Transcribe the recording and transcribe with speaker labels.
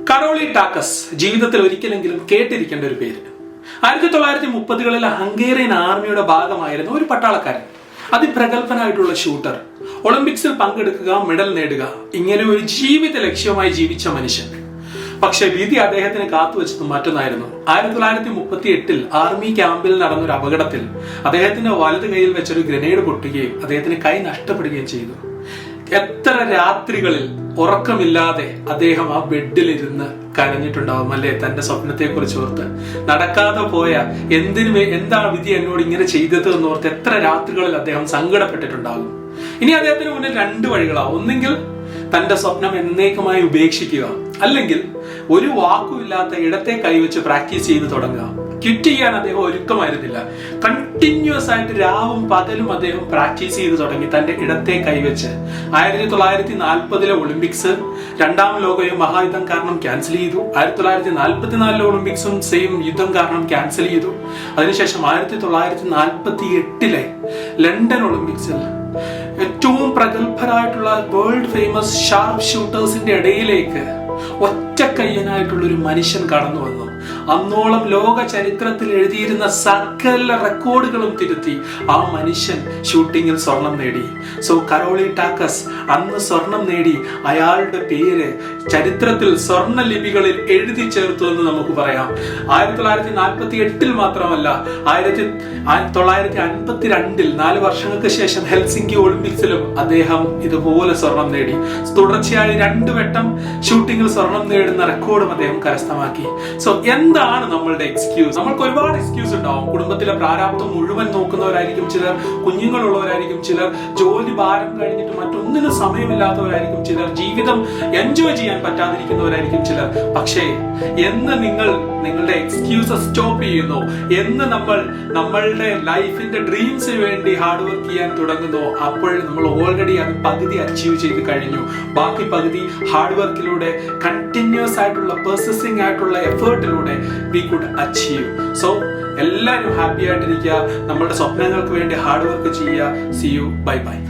Speaker 1: കരോളി ടാക്കസ് ജീവിതത്തിൽ ഒരിക്കലെങ്കിലും കേട്ടിരിക്കേണ്ട ഒരു പേര്. 1930കളിൽ ഹംഗേറിയൻ ആർമിയുടെ ഭാഗമായിരുന്ന ഒരു പട്ടാളക്കാരൻ, അതിപ്രഗത്ഭനായിട്ടുള്ള ഷൂട്ടർ, ഒളിമ്പിക്സിൽ പങ്കെടുക്കുക, മെഡൽ നേടുക, ഇങ്ങനെ ഒരു ജീവിത ലക്ഷ്യമായി ജീവിച്ച മനുഷ്യൻ. പക്ഷെ വിധി അദ്ദേഹത്തിന് കാത്തുവെച്ചത് മറ്റൊന്നായിരുന്നു. 1938 ആർമി ക്യാമ്പിൽ നടന്നൊരു അപകടത്തിൽ അദ്ദേഹത്തിന്റെ വലത് കൈയിൽ വെച്ചൊരു ഗ്രനേഡ് പൊട്ടുകയും അദ്ദേഹത്തിന് കൈ നഷ്ടപ്പെടുകയും ചെയ്തു. എത്ര രാത്രികളിൽ ഉറക്കമില്ലാതെ അദ്ദേഹം ആ ബെഡിലിരുന്ന് കരഞ്ഞിട്ടുണ്ടാവും അല്ലെ, തന്റെ സ്വപ്നത്തെ കുറിച്ച് ഓർത്ത്. നടക്കാതെ പോയ എന്താ വിധി എന്നോട് ഇങ്ങനെ ചെയ്തത് എന്നോർത്ത് എത്ര രാത്രികളിൽ അദ്ദേഹം സങ്കടപ്പെട്ടിട്ടുണ്ടാകും. ഇനി അദ്ദേഹത്തിന് മുന്നിൽ രണ്ട് വഴികളാണ്. ഒന്നെങ്കിൽ തന്റെ സ്വപ്നം എന്നേക്കുമായി ഉപേക്ഷിക്കുക, അല്ലെങ്കിൽ ഒരു വാക്കുമില്ലാത്ത ഇടത്തെ കൈവച്ച് പ്രാക്ടീസ് ചെയ്ത് തുടങ്ങുക. ക്വിറ്റ് ചെയ്യാൻ അദ്ദേഹം ഒരുക്കമായിരുന്നില്ല. കണ്ടിന്യൂസ് ആയിട്ട് രാവും പകലും അദ്ദേഹം പ്രാക്ടീസ് ചെയ്ത് തുടങ്ങി തന്റെ ഇടത്തെ കൈവച്ച്. 1940 ഒളിമ്പിക്സ്, രണ്ടാം ലോക മഹായുദ്ധം കാരണം ക്യാൻസൽ ചെയ്തു. 1944 ഒളിമ്പിക്സും സെയിം യുദ്ധം കാരണം ക്യാൻസൽ ചെയ്തു. അതിനുശേഷം 1948 ലണ്ടൻ ഒളിമ്പിക്സിൽ ഏറ്റവും പ്രഗത്ഭരായിട്ടുള്ള വേൾഡ് ഫേമസ് ഷാർപ്പ് ഷൂട്ടേഴ്സിന്റെ ഇടയിലേക്ക് ഒറ്റക്കയ്യനായിട്ടുള്ള ഒരു മനുഷ്യൻ കടന്നു വന്നു. അന്നോളം ലോക ചരിത്രത്തിൽ എഴുതിയിരുന്ന സകല റെക്കോർഡുകളും തിരുത്തി ആ മനുഷ്യൻ ഷൂട്ടിങ്ങിൽ സ്വർണം നേടി. സോ കരോളി ടാക്കസ് അന്ന് സ്വർണം നേടി. അയാളുടെ പേര് ചരിത്രത്തിൽ സ്വർണ്ണ ലിപികളിൽ എഴുതി ചേർത്തു എന്ന് നമുക്ക് പറയാം. 1948 മാത്രമല്ല, 1952 4 വർഷങ്ങൾക്ക് ശേഷം ഹെൽസിങ്കി ഒളിമ്പിക്സിലും അദ്ദേഹം ഇതുപോലെ സ്വർണം നേടി. തുടർച്ചയായി 2 വട്ടം ഷൂട്ടിങ്ങിൽ സ്വർണം നേടുന്ന റെക്കോർഡും അദ്ദേഹം കരസ്ഥമാക്കി. സോ എന്താണ് നമ്മളുടെ എക്സ്ക്യൂസ്? നമ്മൾക്ക് ഒരുപാട് എക്സ്ക്യൂസ് ഉണ്ടാവും. കുടുംബത്തിലെ പ്രാരാബ്ദം മുഴുവൻ നോക്കുന്നവരായിരിക്കും ചിലർ, കുഞ്ഞുങ്ങളുള്ളവരായിരിക്കും ചിലർ, ജോലി ഭാരം കഴിഞ്ഞിട്ട് മറ്റൊന്നിനും സമയമില്ലാത്തവരായിരിക്കും ചിലർ, ജീവിതം എൻജോയ് ചെയ്യാൻ പറ്റാതിരിക്കുന്നവരായിരിക്കും ചിലർ. പക്ഷേ എന്ന് നിങ്ങളുടെ എക്സ്ക്യൂസസ് സ്റ്റോപ്പ് ചെയ്യുന്നു, എന്ന് നമ്മളുടെ ലൈഫിന്റെ ഡ്രീംസിന് വേണ്ടി ഹാർഡ് വർക്ക് ചെയ്യാൻ തുടങ്ങുന്നു, അപ്പോൾ നമ്മൾ ഓൾറെഡി അത് പകുതി അച്ചീവ് ചെയ്ത് കഴിഞ്ഞു. ബാക്കി പകുതി ഹാർഡ് വർക്കിലൂടെ, കണ്ടിന്യൂസ് ആയിട്ടുള്ള പെർസിസ്റ്റിംഗ് ആയിട്ടുള്ള എഫേർട്ടിലൂടെ we could achieve. So എല്ലാവരും ഹാപ്പി ആയിട്ടിരിക്കുക, നമ്മളുടെ സ്വപ്നങ്ങൾക്ക് വേണ്ടി ഹാർഡ് വർക്ക് ചെയ്യുക. See you, bye bye.